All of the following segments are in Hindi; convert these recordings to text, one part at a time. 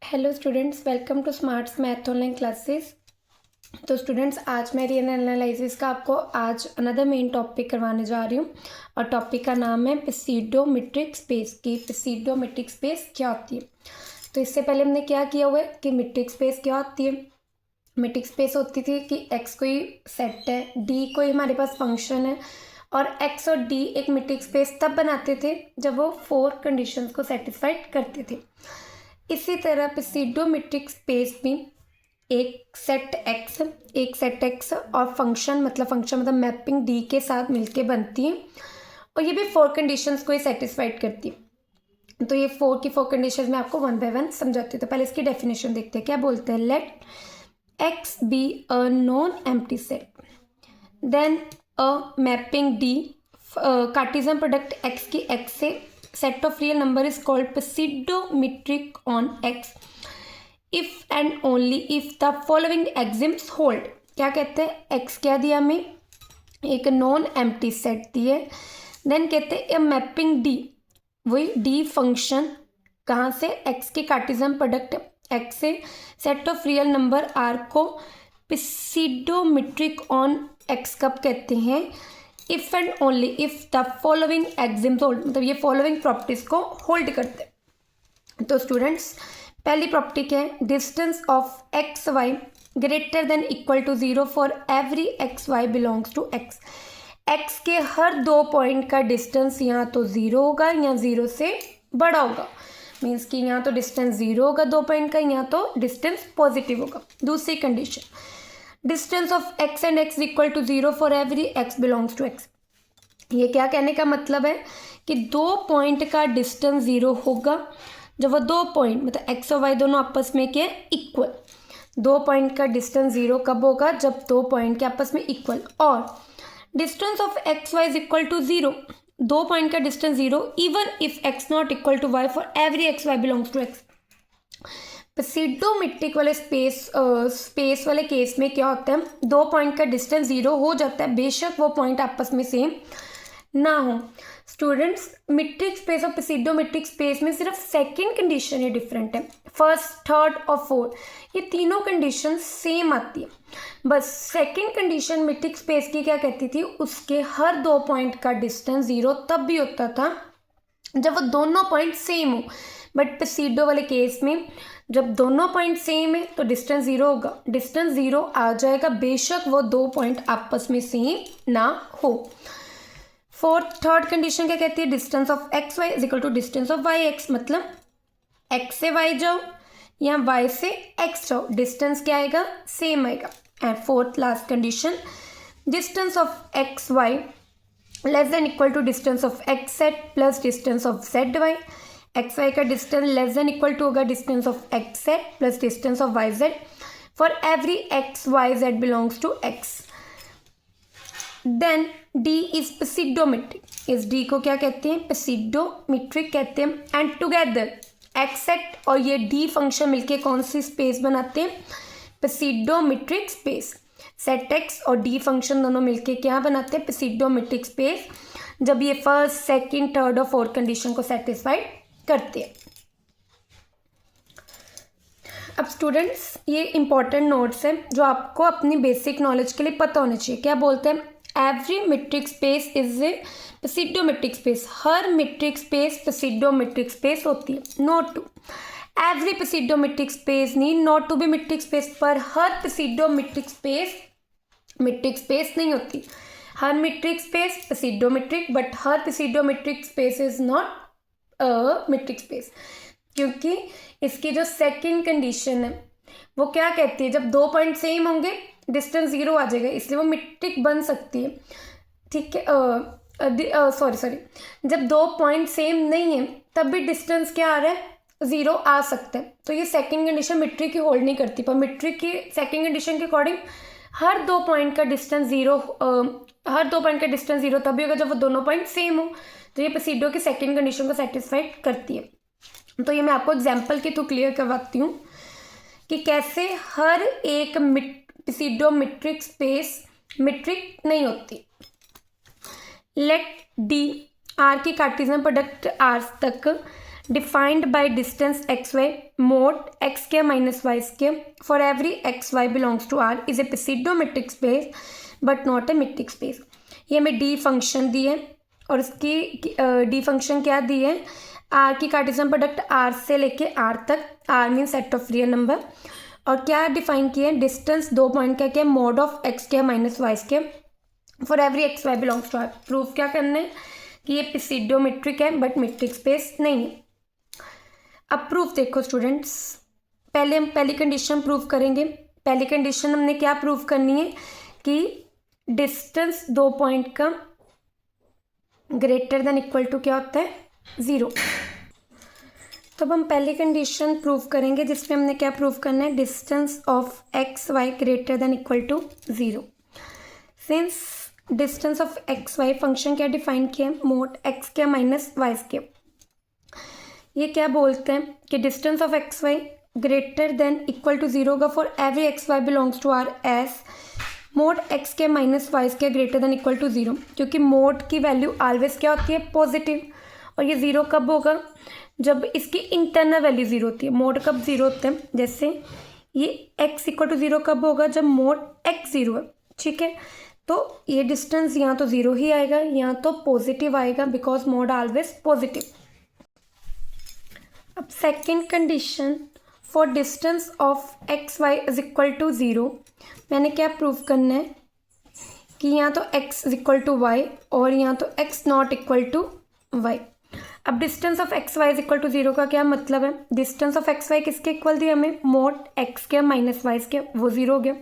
Hello students, welcome to Smarts math online classes. तो स्टूडेंट्स, आज मैं रियल एनालिसिस का आपको आज अनदर मेन टॉपिक करवाने जा रही हूँ और टॉपिक का नाम है पिसीडोमेट्रिक स्पेस की पिसीडोमेट्रिक स्पेस क्या होती है। तो इससे पहले हमने क्या किया हुआ है कि मेट्रिक स्पेस क्या होती है। मेट्रिक स्पेस होती थी कि एक्स कोई सेट है, डी कोई हमारे पास फंक्शन है और एक्स और डी एक मेट्रिक स्पेस तब बनाते थे जब वो 4 कंडीशंस को सेटिस्फाइड करते थे। इसी तरह पिसीडोमेट्रिक स्पेस में एक सेट एक्स और फंक्शन मतलब मैपिंग डी के साथ मिलके बनती है और ये भी 4 कंडीशंस को ही सेटिस्फाइड करती है। तो ये 4 कंडीशंस मैं आपको 1 बाय 1 समझाती हूँ। तो पहले इसकी डेफिनेशन देखते हैं। क्या बोलते हैं? Let X be a non empty set then a mapping D Cartesian product X की एक्स से set of real number is called pseudometric on x if and only if the following axioms hold। क्या कहते हैं? x क्या दिया हमें? एक नॉन एम्प्टी सेट दिए। देन कहते हैं मैपिंग d, वही d फंक्शन कहाँ से? x के कार्टेशियन प्रोडक्ट x से set of real number r को pseudometric on x कब कहते हैं? If and only if the following axioms hold, मतलब ये फॉलोइंग प्रॉपर्टीज को होल्ड करते हैं। तो स्टूडेंट्स, पहली प्रॉपर्टी क्या है? Distance of x Y greater than equal to 0 for every x Y belongs to X. X के हर 2 पॉइंट का डिस्टेंस यहाँ तो 0 होगा या 0 से बड़ा होगा। मीन्स कि यहाँ तो डिस्टेंस 0 होगा 2 पॉइंट का, यहाँ तो डिस्टेंस पॉजिटिव होगा। दूसरी condition, distance of X and X equal to 0 for every X belongs to X. ये क्या कहने का मतलब है कि 2 पॉइंट का डिस्टेंस 0 होगा जब वो 2 पॉइंट मतलब एक्स और वाई दोनों आपस में क्या इक्वल। 2 पॉइंट का डिस्टेंस 0 कब होगा? जब 2 पॉइंट के आपस में इक्वल। और distance of x Y is equal to 0, 2 point का distance 0 even if X not equal to Y for every x Y belongs to X. Pseudometric वाले स्पेस वाले केस में क्या होता है? 2 पॉइंट का डिस्टेंस 0 हो जाता है बेशक वो पॉइंट आपस में सेम ना हो। स्टूडेंट्स, मेट्रिक स्पेस और पिसीडोमेट्रिक स्पेस में सिर्फ सेकंड कंडीशन ही डिफरेंट है। फर्स्ट, थर्ड और फोर्थ ये तीनों कंडीशन सेम आती है। बस सेकंड कंडीशन मेट्रिक स्पेस की क्या कहती थी? उसके हर 2 पॉइंट का डिस्टेंस 0 तब भी होता था जब वो दोनों पॉइंट सेम हो। बट पिसीडो वाले केस में जब दोनों पॉइंट सेम है तो डिस्टेंस 0 होगा। डिस्टेंस 0 आ जाएगा बेशक वो 2 पॉइंट आपस में सेम ना हो। थर्ड कंडीशन क्या कहती है? Distance of x Y is equal to distance of Y X, मतलब एक्स से वाई जाओ या वाई से एक्स जाओ, डिस्टेंस क्या आएगा? सेम आएगा। And fourth last condition, distance of x Y less than equal to distance of X Z plus distance of Z Y. X Y का डिस्टेंस लेस देन इक्वल टू होगा distance of X Z plus distance of Y Z for every x Y Z belongs to X. Then D is pseudometric. इस डी को क्या कहते हैं? पिसीडोमेट्रिक कहते हैं। एंड टुगेदर एक्स सेट और ये डी फंक्शन मिलके कौन सी स्पेस बनाते हैं? पिसीडोमेट्रिक स्पेस। सेट एक्स और डी फंक्शन दोनों मिलके क्या बनाते हैं? पिसीडोमेट्रिक स्पेस, जब ये फर्स्ट, सेकंड, थर्ड और फोर्थ कंडीशन को सेटिस्फाइड करते हैं। अब स्टूडेंट्स, ये इंपॉर्टेंट नोट्स हैं जो आपको अपनी बेसिक नॉलेज के लिए पता होने चाहिए। क्या बोलते हैं? Every metric space is a pseudometric space. हर मेट्रिक स्पेस पिसीडोमेट्रिक स्पेस होती है। Note two, every pseudometric space need not to be metric space. पर हर पिसीडोमेट्रिक स्पेस मेट्रिक स्पेस नहीं होती। हर मेट्रिक स्पेस पिसीडोमेट्रिक, बट हर pseudometric space is not metric space, क्योंकि इसकी जो सेकंड कंडीशन है वो क्या कहती है? जब 2 पॉइंट सेम होंगे डिस्टेंस 0 आ जाएगा, इसलिए वो मेट्रिक बन सकती है। ठीक है, सॉरी, जब 2 पॉइंट सेम नहीं है तब भी डिस्टेंस क्या आ रहा है? 0 आ सकता है। तो ये सेकंड कंडीशन मेट्रिक की होल्ड नहीं करती। पर मेट्रिक की सेकंड कंडीशन के अकॉर्डिंग हर 2 पॉइंट का डिस्टेंस 0 तब भी होगा जब वो दोनों पॉइंट सेम हो। तो ये पिसीडो की सेकंड कंडीशन को सेटिस्फाइड करती है। तो ये मैं आपको एग्जांपल के थ्रू क्लियर करवाती हूँ कि कैसे हर एक पिसीडोमेट्रिक स्पेस मेट्रिक नहीं होती। लेट डी आर की कार्टेशियन प्रोडक्ट आर तक defined by distance X Y mod X square minus Y square for every x Y belongs to R is a pseudometric space but not a metric space. ये हमें डी फंक्शन दी है और इसकी डी फंक्शन क्या दी है, आर की कार्टेशियन प्रोडक्ट आर से लेके आर तक, R mean set of real number, और क्या डिफाइन किया है, डिस्टेंस 2 पॉइंट का क्या है, mod of X square minus Y square for every x Y belongs to R. Proof क्या करना है कि ये प्सिडोमेट्रिक है बट मेट्रिक स्पेस नहीं है। अब प्रूफ देखो स्टूडेंट्स, पहले हम पहली कंडीशन प्रूफ करेंगे। पहली कंडीशन हमने क्या प्रूफ करनी है कि डिस्टेंस 2 पॉइंट का ग्रेटर देन इक्वल टू क्या होता है, 0। तो अब हम पहली कंडीशन प्रूफ करेंगे जिसमें हमने क्या प्रूफ करना है, distance of x Y greater than equal to 0। Since distance of x Y function क्या डिफाइन किया है, mod X square minus Y square. ये क्या बोलते हैं कि distance of x Y greater than equal to 0 होगा for every x Y belongs to R S mod x के minus Y square greater than equal to 0, क्योंकि मोड की वैल्यू ऑलवेज क्या होती है, पॉजिटिव। और ये 0 कब होगा, जब इसकी इंटरनल वैल्यू 0 होती है। मोड कब 0 होते हैं, जैसे ये x इक्वल टू 0 कब होगा, जब मोड x 0 है, ठीक है। तो ये डिस्टेंस यहाँ तो 0 ही आएगा, यहाँ तो पॉजिटिव आएगा बिकॉज मोड ऑलवेज पॉजिटिव। अब second condition for distance of x Y is equal to 0, मैंने क्या प्रूफ करना है कि यहाँ तो x is equal to Y और यहाँ तो x not equal to Y. अब distance of x Y is equal to 0 का क्या मतलब है, डिस्टेंस ऑफ एक्स वाई किसके इक्वल दिया हमें, मोड एक्स के माइनस वाई के, वो 0 हो गया।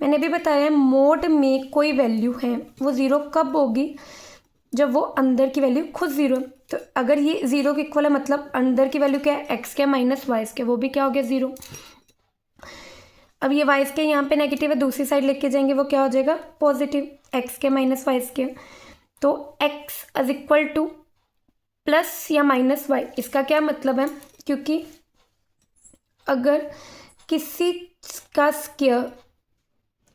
मैंने भी बताया मोड में कोई वैल्यू है वो 0 कब होगी, जब वो अंदर की वैल्यू खुद 0 है। तो अगर ये 0 के इक्वल है मतलब अंदर की वैल्यू क्या है, एक्स के माइनस वाई के, वो भी क्या हो गया 0। अब ये वाई के यहाँ पे नेगेटिव है, दूसरी साइड लेके जाएंगे वो क्या हो जाएगा, पॉजिटिव, एक्स के माइनस वाई के। तो x is equal two plus या माइनस वाई, इसका क्या मतलब है, क्योंकि अगर किसी का स्क्वायर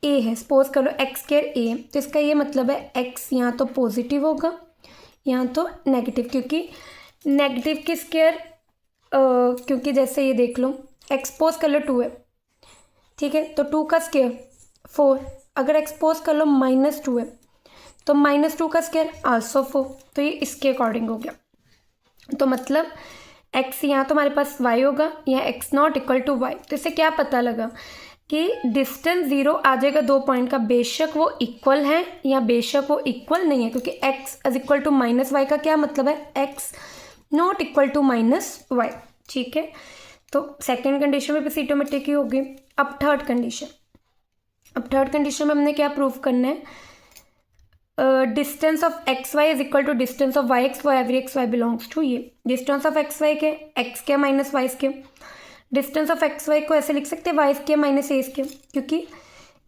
ए है, सपोज करो एक्स स्क्वायर ए है, तो इसका ये मतलब है एक्स यहाँ तो पॉजिटिव होगा यहाँ तो नेगेटिव, क्योंकि नेगेटिव की स्क्वायर क्योंकि जैसे ये देख लो एक्सपोज कर लो 2 है, ठीक है, तो 2 का स्क्वायर 4, अगर एक्सपोज कर लो -2 है तो -2 का स्क्वायर आल्सो 4, तो ये इसके अकॉर्डिंग हो गया। तो मतलब x यहाँ तो हमारे पास y होगा, या x not equal to Y. तो इससे क्या पता लगा कि डिस्टेंस 0 आ जाएगा 2 पॉइंट का, बेशक वो इक्वल है या बेशक वो इक्वल नहीं है, क्योंकि x is equal to minus Y का क्या मतलब है, x not equal to minus Y, ठीक है। तो सेकेंड कंडीशन में प्सिडोमेट्रिक ही होगी। अब थर्ड कंडीशन में हमने क्या प्रूफ करना है, distance of x Y is equal to distance of Y X for every x Y belongs to, ये डिस्टेंस ऑफ एक्स वाई के एक्स के माइनस वाई के, डिस्टेंस ऑफ एक्स वाई को ऐसे लिख सकते हैं वाई के माइनस ए के, क्योंकि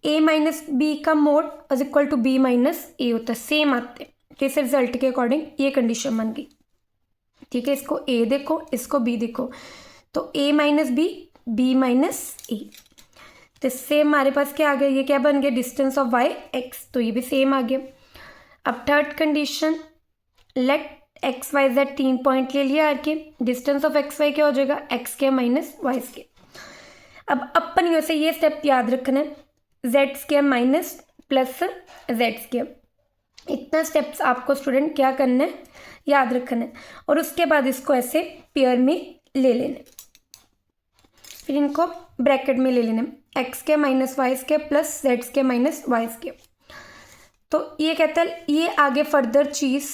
ए माइनस बी का mod is equal to B minus A होता है, सेम आते हैं। तो इस रिजल्ट के अकॉर्डिंग ये कंडीशन बन गई, ठीक है। इसको ए देखो, इसको बी देखो, तो ए माइनस बी माइनस ए, तो सेम हमारे पास क्या आ गया, ये क्या बन गया, डिस्टेंस ऑफ वाई एक्स, तो ये भी सेम आ गया। अब third condition, let x Y z 3 point ले लिया आर के, डिस्टेंस ऑफ एक्स वाई क्या हो जाएगा, एक्स के माइनस वाई के। अब अपन से ये स्टेप याद रखना है, Z square minus plus Z square, इतना स्टेप्स आपको स्टूडेंट क्या करना है, याद रखना है, और उसके बाद इसको ऐसे पेयर में ले लेना, फिर इनको ब्रैकेट में ले लेना, एक्स के माइनस वाई के प्लस जेड के माइनस वाई के। तो ये कहता है ये आगे फर्दर चीज़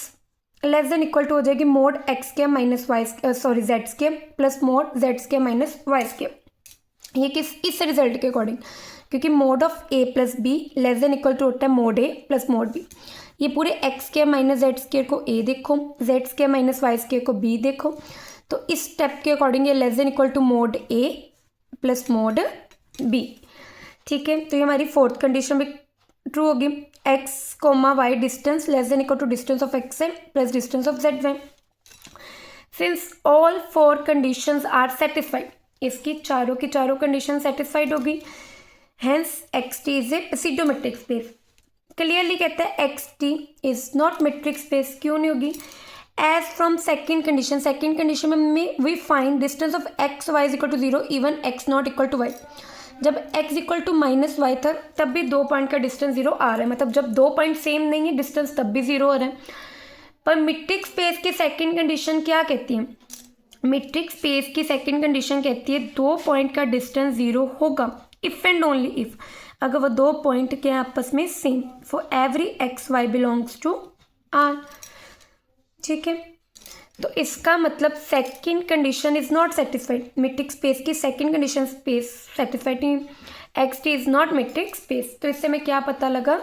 लेस देन इक्वल टू हो जाएगी मोड एक्स के माइनस वाई सॉरी जेड के प्लस मोड जेड के माइनस वाई के। ये किस इस रिजल्ट के अकॉर्डिंग, क्योंकि mod of a plus b less than equal to होता है mod a plus mod b. ये पूरे एक्स के माइनस जेड स्क्वायर को ए देखो, जेड के माइनस वाई स्क्वायर को बी देखो, तो इस स्टेप के अकॉर्डिंग ये less than equal to mod a plus mod b, ठीक है। तो ये हमारी फोर्थ कंडीशन भी ट्रू होगी, x comma y distance less than equal to distance of x z plus distance of Z y. Since all 4 conditions are satisfied, इसकी चारों की चारों कंडीशन सेटिस्फाइड होगी, hence x t is a pseudometric space. Clearly कहता है x t is not metric space, क्यों नहीं होगी, एज फ्रॉम सेकेंड कंडीशन में we find distance of x Y is equal to 0 even x not equal to y. जब x इक्वल टू -y था तब भी 2 पॉइंट का डिस्टेंस 0 आ रहा है, मतलब जब 2 पॉइंट सेम नहीं है डिस्टेंस तब भी 0 आ रहा है। पर मीट्रिक स्पेस की सेकंड कंडीशन क्या कहती है? मीट्रिक स्पेस की सेकंड कंडीशन कहती है 2 पॉइंट का डिस्टेंस 0 होगा इफ़ एंड ओनली इफ़, अगर वो 2 पॉइंट के आपस में same, for every x Y belongs to R. ठीक है, तो इसका मतलब second condition is not satisfied, metric space की सेकंड कंडीशन स्पेस सेटिस्फाइड नहीं, x t is not metric space. तो इससे हमें क्या पता लगा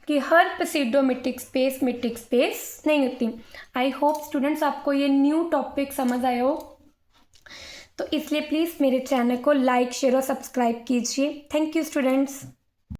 कि हर प्सीडो मीट्रिक स्पेस नहीं होती। आई होप स्टूडेंट्स आपको ये न्यू टॉपिक समझ आया हो, तो इसलिए प्लीज़ मेरे चैनल को लाइक शेयर और सब्सक्राइब कीजिए। Thank you students.